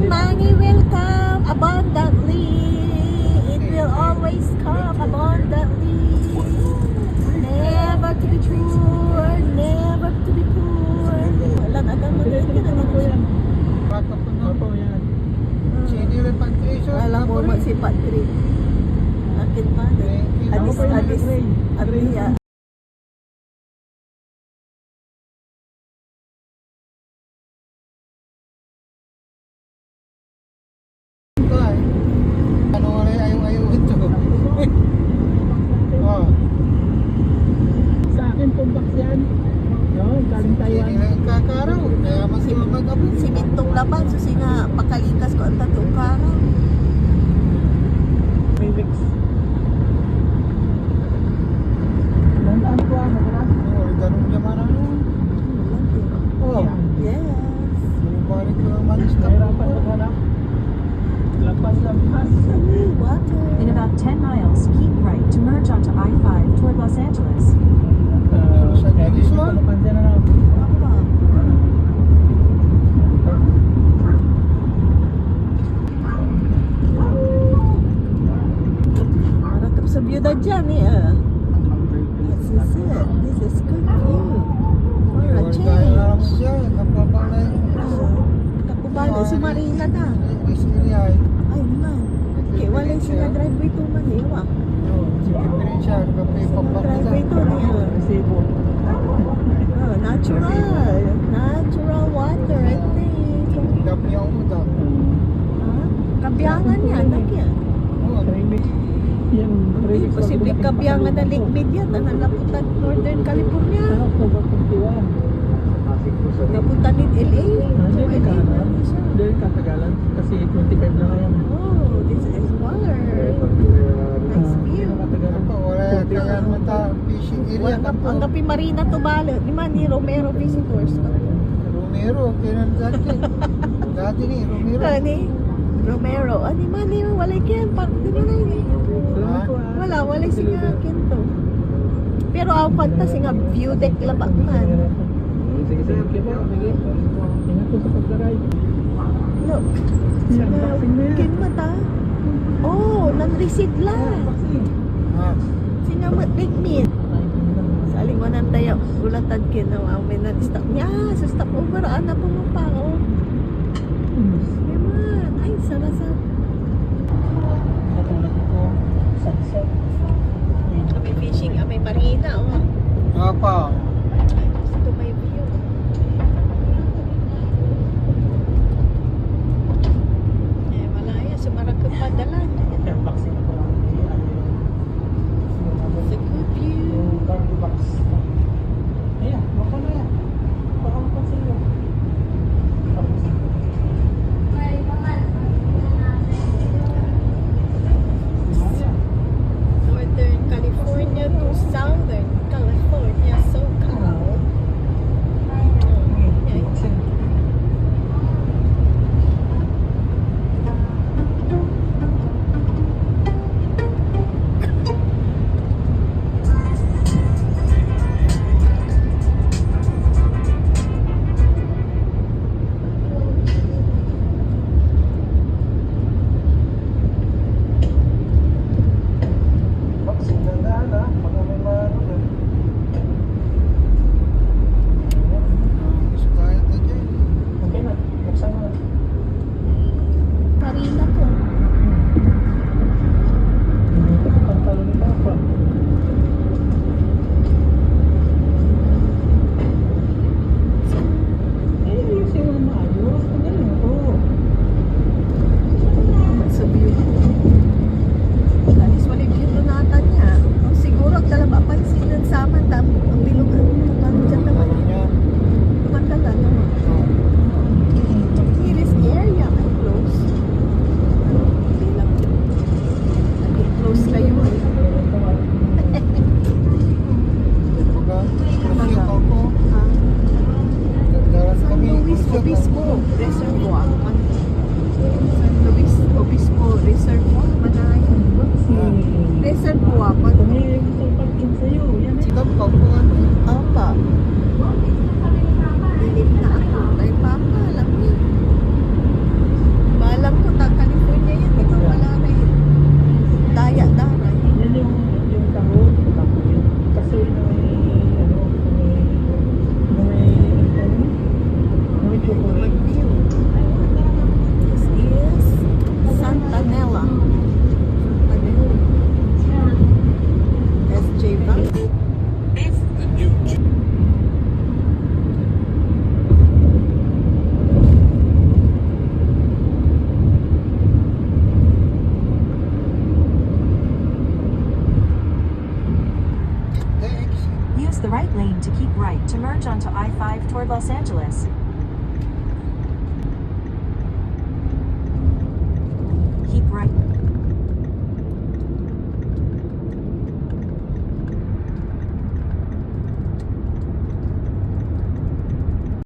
Money will come abundantly. It will always come abundantly. Never to be poor, never to be poor. Walang agang magiging alam mo ba si Patrick? Akin pa din. Adis. Abiya. Sa akin tumbak yan. No, galing Taiwan. Kakaraw, kaya masih magabot. Si Bintong Laban, so sina pakalikas ko ang tatong karaw. Felix. Nandaan ko ang madalas. Oh, ganun naman ano. Oh, Yes. yung balik ko manis na Mayroon pa maghanap. Lampas. Water. In about 10 miles, keep right to merge onto I-5 toward Los Angeles. Kaya di ko napansin na lang. Apa? Marakap sa byuda dyan eh. This is it. This is good view. For a change. lang siya, kapapalay. Takubalo si Marina na. Is niya ay. Ay man. Kaya wala sila driveway to Maniwa. Sige siya, kapay Driveway to niya. Resibo. Oh, natural. Natural water, I think. Dami ako mo daw. Ah, kabiyangan yan. Nagyan. Oh, Yan, Felix. Posibleng kabiyangan na Lake Media na nalaputan Northern California. Ano po ba kung tiwan? Napunta din LA. So, Hindi LA ka na siya. Hindi katagalan. Kasi 25 na ngayon. Oh, this is water. Nice view. Katagalan. wala kaya naman ta fishing area na po. Ang Kapi Marina to balo. Di man ni Romero Visitors. Romero, kaya dati. Dati ni Romero. Ani? Romero. Ani man ni wala kyan. Di ba na ini? Salamat po ah. Wala siya kento. Pero ang fantasy nga view deck labak man. Sige, sige. Okay po. Sige. Ingat po sa pagdaray. Look. Yan, boxing na yan. Kin mata. Oh, nan-receipt lang. Ah, Singa mo ligmin. Sa lingwanan tayo, ulatan kin na may na-stop niya. Sa stopover, ana po mo pa. Oh. Yaman. Ay, sarasap. Katulad ko. Sunset. May fishing, may marina. Oh. apa? Gusto may view. Eh, malaya. Sumarakang padalan. Yan, boxing ko lang. It's a good view. Yung cargo box. Ayan, baka na yan. Baka mapansin yun. Tapos, Northern California to Southern California, SoCal. Yeah. boxing. Boxing, gandaan ah. Baka may manulan. Gusto tayo na dyan. Okay na, buksan mo na. Marina po. Pantalo ni Papa. Eh, ayusin mo na maayos. Ang galing ko. Sa view. Alis wala view to nata niya. O siguro talaga pansin ng saman tam ang bilugan. Paano dyan naman? Niya. Tumatala naman. Here is the area. Ay, close. Hindi lang. Naging close kayo eh. Kumbaga, kasi ako, Ah, daras San kami. Luis Obispo Reservoir. San Luis Obispo Reservoir. Manayan. Reservoir. Kung may pagpagin sa'yo, yan eh. Sikap ka po ano. Apa. the right lane to keep right to merge onto I-5 toward Los Angeles.